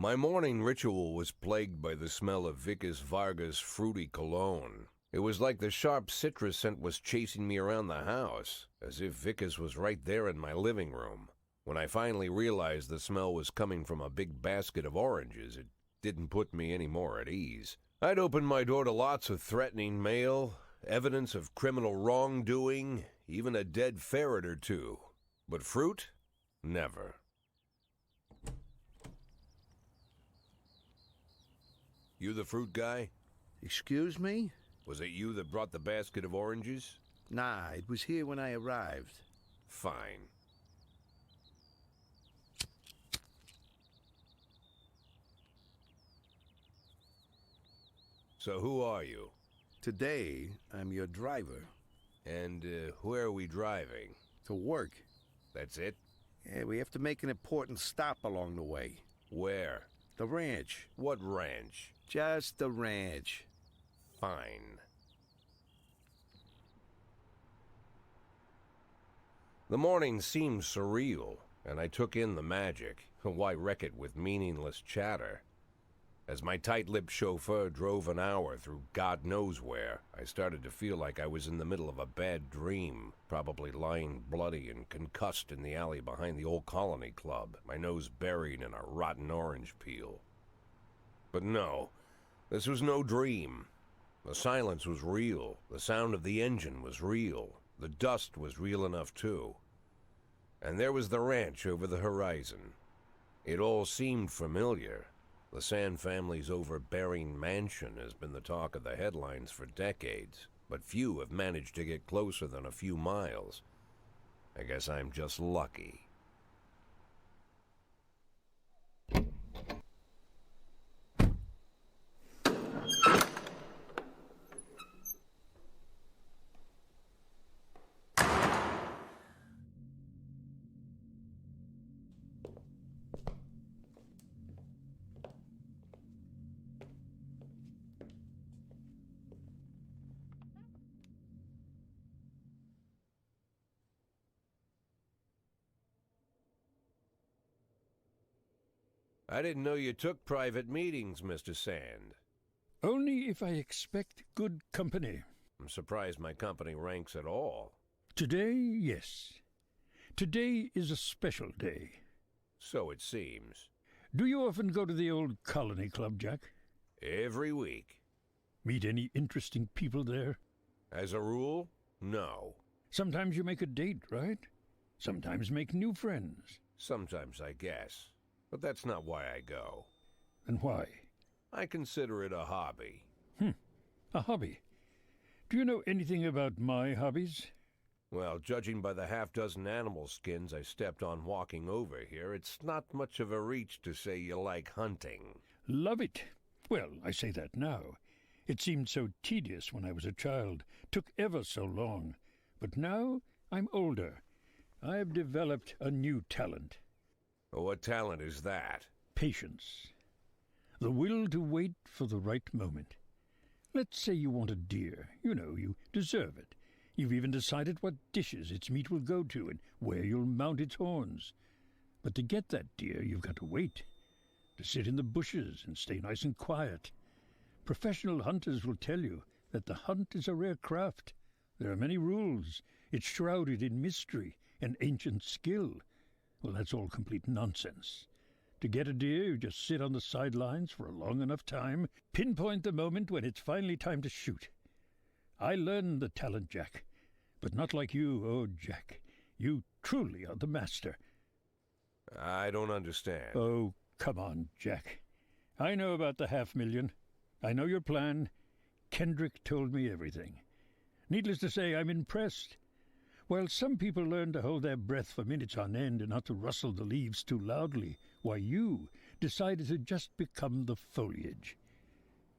My morning ritual was plagued by the smell of Vicus Vargas' fruity cologne. It was like the sharp citrus scent was chasing me around the house, as if Vicus was right there in my living room. When I finally realized the smell was coming from a big basket of oranges, it didn't put me any more at ease. I'd opened my door to lots of threatening mail, evidence of criminal wrongdoing, even a dead ferret or two. But fruit? Never. You the fruit guy? Excuse me? Was it you that brought the basket of oranges? Nah, it was here when I arrived. Fine. So who are you? Today, I'm your driver. And where are we driving? To work. That's it? Yeah, we have to make an important stop along the way. Where? The ranch. What ranch? Just the ranch. Fine. The morning seemed surreal, and I took in the magic. Why wreck it with meaningless chatter? As my tight-lipped chauffeur drove an hour through God knows where, I started to feel like I was in the middle of a bad dream, probably lying bloody and concussed in the alley behind the old Colony Club, my nose buried in a rotten orange peel. But no, this was no dream. The silence was real, the sound of the engine was real, the dust was real enough too. And there was the ranch over the horizon. It all seemed familiar. The Sand family's overbearing mansion has been the talk of the headlines for decades, but few have managed to get closer than a few miles. I guess I'm just lucky. I didn't know you took private meetings, Mr. Sand. Only if I expect good company. I'm surprised my company ranks at all. Today, yes. Today is a special day. So it seems. Do you often go to the old Colony Club, Jack? Every week. Meet any interesting people there? As a rule, no. Sometimes you make a date, right? Sometimes make new friends. Sometimes, I guess. But that's not why I go. And why? I consider it a hobby. A hobby. Do you know anything about my hobbies? Well, judging by the half-dozen animal skins I stepped on walking over here, it's not much of a reach to say you like hunting. Love it. Well, I say that now. It seemed so tedious when I was a child. Took ever so long. But now I'm older. I've developed a new talent. What talent is that? Patience. The will to wait for the right moment. Let's say you want a deer. You know, you deserve it. You've even decided what dishes its meat will go to and where you'll mount its horns. But to get that deer, you've got to wait. To sit in the bushes and stay nice and quiet. Professional hunters will tell you that the hunt is a rare craft. There are many rules. It's shrouded in mystery and ancient skill. Well, that's all complete nonsense. To get a deer, you just sit on the sidelines for a long enough time, pinpoint the moment when it's finally time to shoot. I learned the talent, Jack, but not like you, oh, Jack. You truly are the master. I don't understand. Oh, come on, Jack. I know about the 500,000. I know your plan. Kendrick told me everything. Needless to say, I'm impressed. While some people learn to hold their breath for minutes on end and not to rustle the leaves too loudly, why you decided to just become the foliage.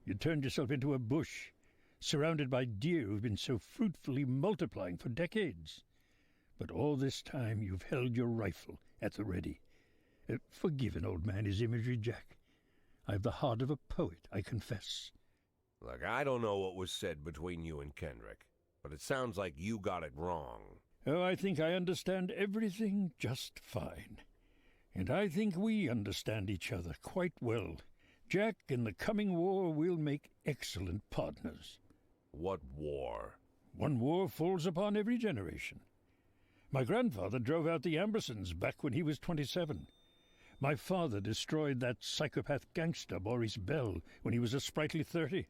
You turned yourself into a bush, surrounded by deer who've been so fruitfully multiplying for decades. But all this time you've held your rifle at the ready. Forgive an old man his imagery, Jack. I've the heart of a poet, I confess. Look, I don't know what was said between you and Kendrick, but it sounds like you got it wrong. Oh, I think I understand everything just fine. And I think we understand each other quite well. Jack, in the coming war, we'll make excellent partners. What war? One war falls upon every generation. My grandfather drove out the Ambersons back when he was 27. My father destroyed that psychopath gangster Maurice Bell when he was a sprightly 30.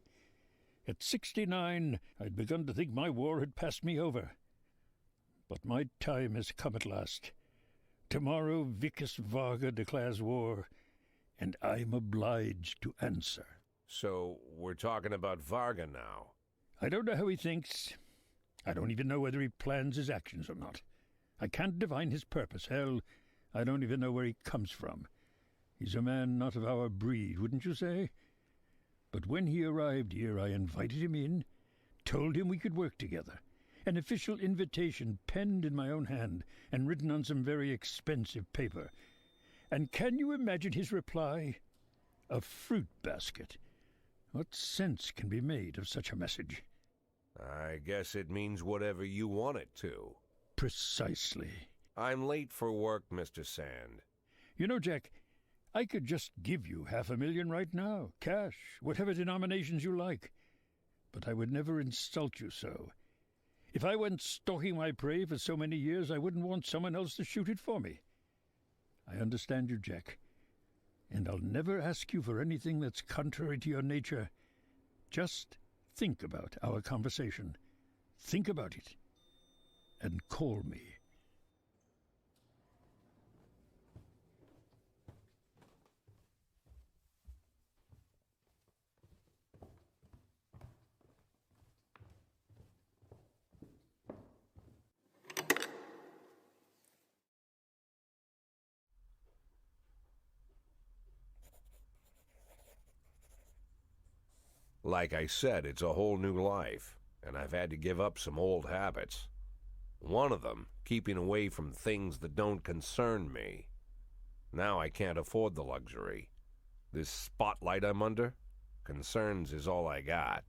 At 69, I'd begun to think my war had passed me over. But my time has come at last. Tomorrow Vicus Varga declares war, and I'm obliged to answer. So, we're talking about Varga now. I don't know how he thinks. I don't even know whether he plans his actions or not. I can't divine his purpose. Hell, I don't even know where he comes from. He's a man not of our breed, wouldn't you say? But when he arrived here, I invited him in, told him we could work together. An official invitation penned in my own hand and written on some very expensive paper. And can you imagine his reply? A fruit basket. What sense can be made of such a message? I guess it means whatever you want it to. Precisely. I'm late for work, Mr. Sand. You know, Jack, I could just give you $500,000 right now, cash, whatever denominations you like. But I would never insult you so. If I went stalking my prey for so many years, I wouldn't want someone else to shoot it for me. I understand you, Jack, and I'll never ask you for anything that's contrary to your nature. Just think about our conversation. Think about it, and call me. Like I said, it's a whole new life, and I've had to give up some old habits. One of them, keeping away from things that don't concern me. Now I can't afford the luxury. This spotlight I'm under, concerns is all I got.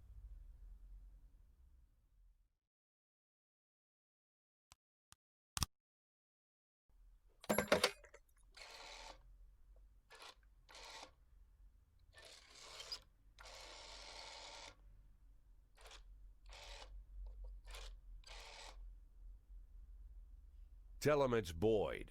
Tell him it's Boyd.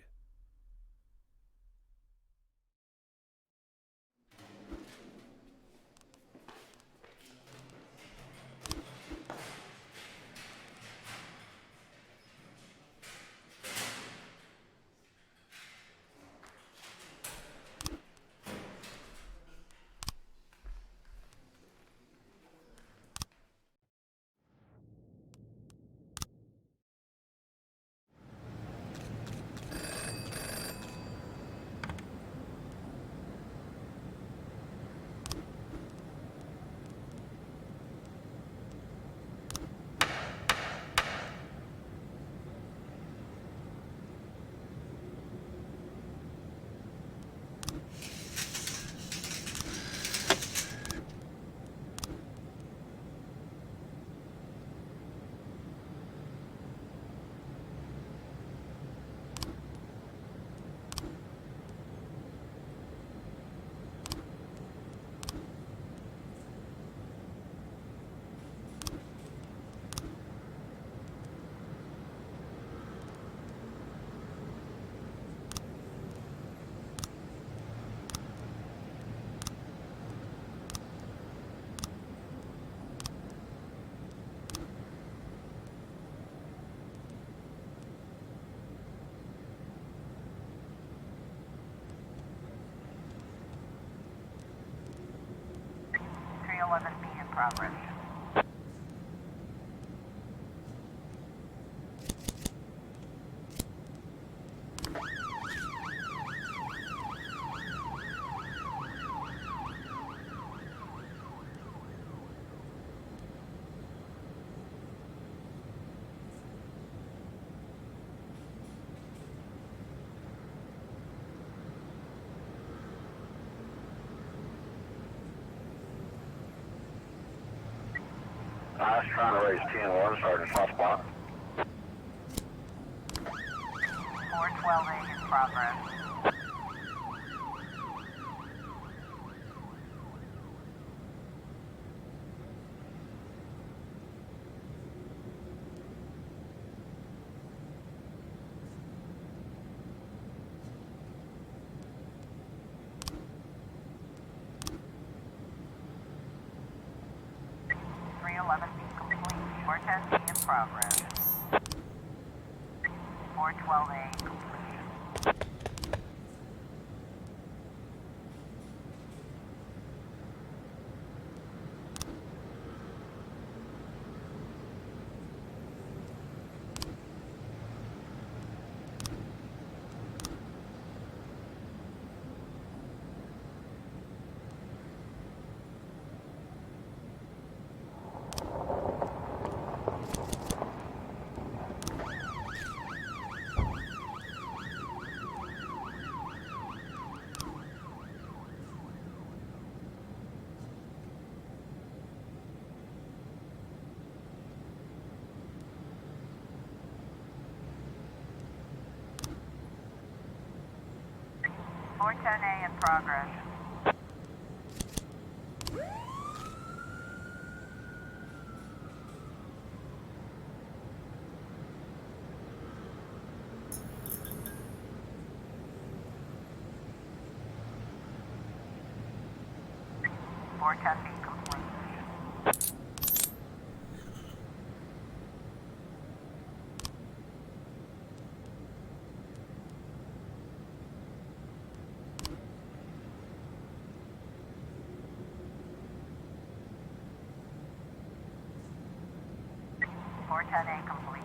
In progress. I was trying to raise 10-1, Sergeant Softspot. 412A in progress. 410B in progress. 412A complete. A in progress. Four testing complete. 410A complete.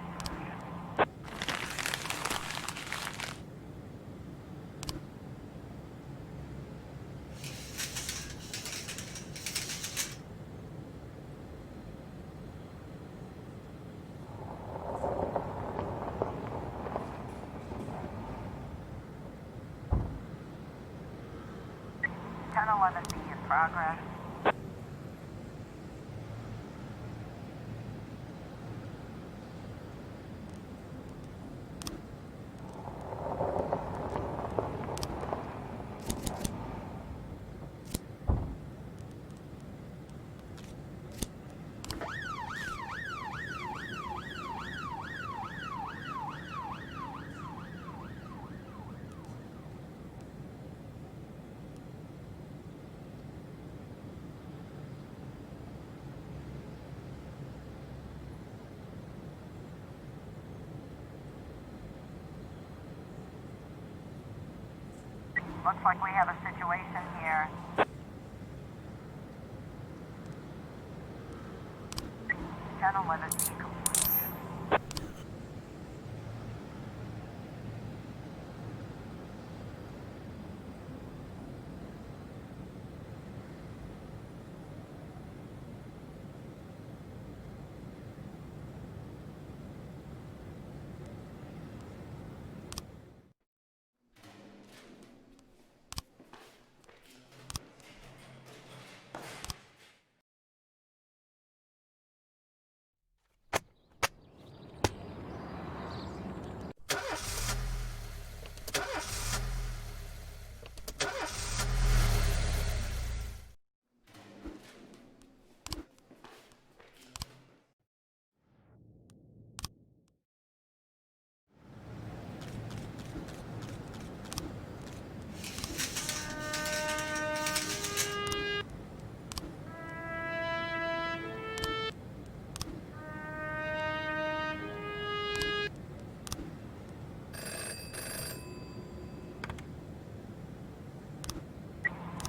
Ten 11B in progress. Looks like we have a situation here. 10-11B complete.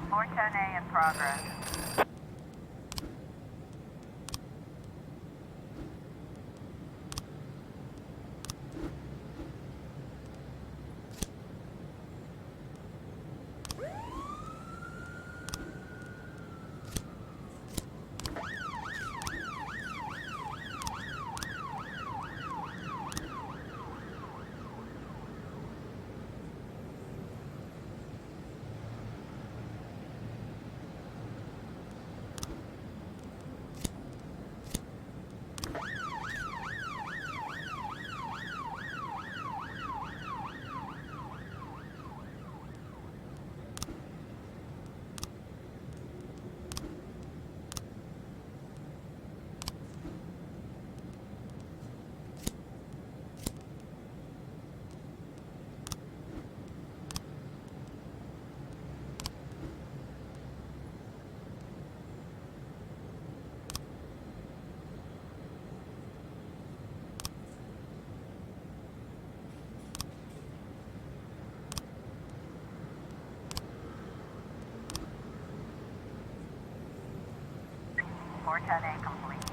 Four 10A in progress. 410A complete.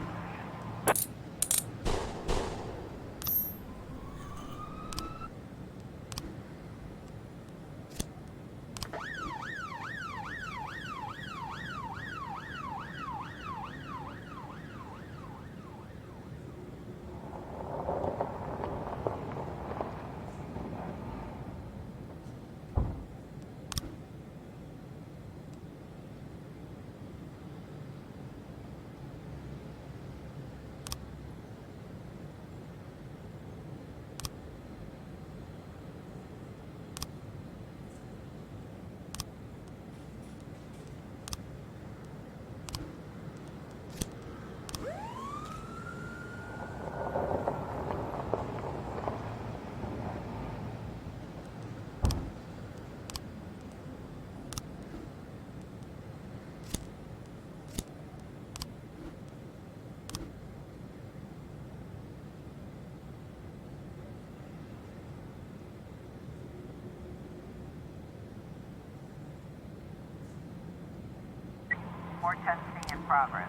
C in progress.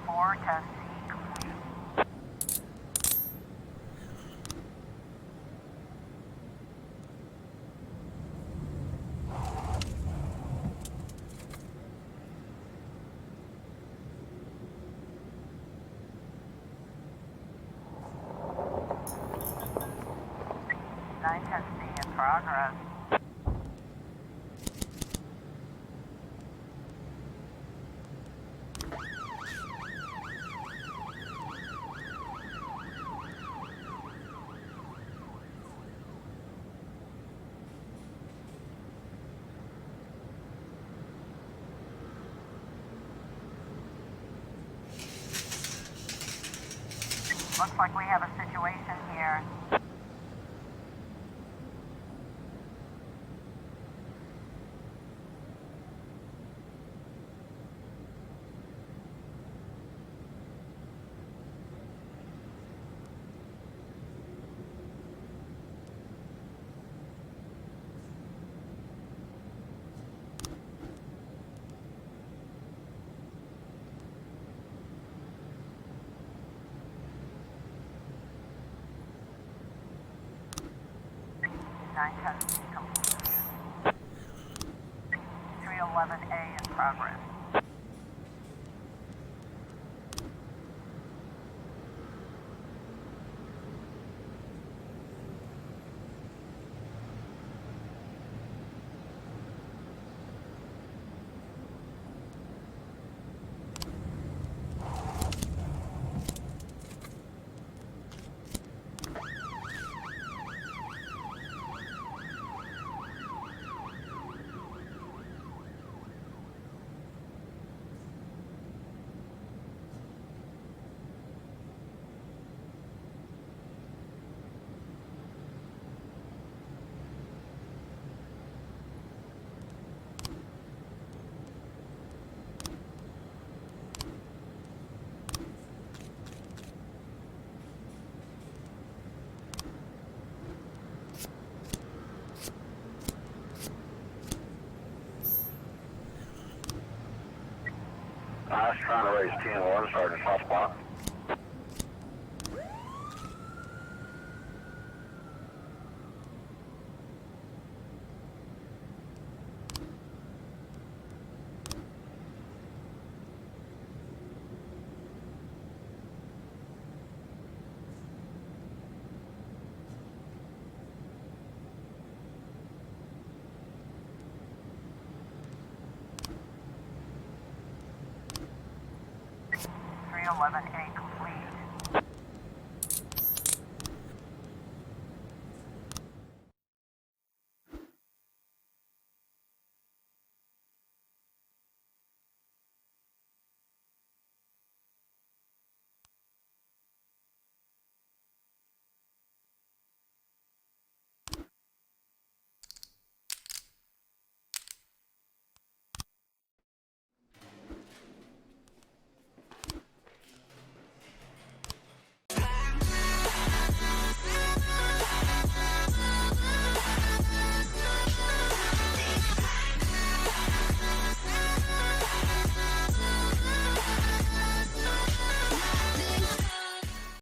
Four test C complete. Nine test C in progress. Looks like we have a situation here. Nine test complete. 311A in progress. I was trying to raise 10-1, Sergeant Soft Spot. A complete.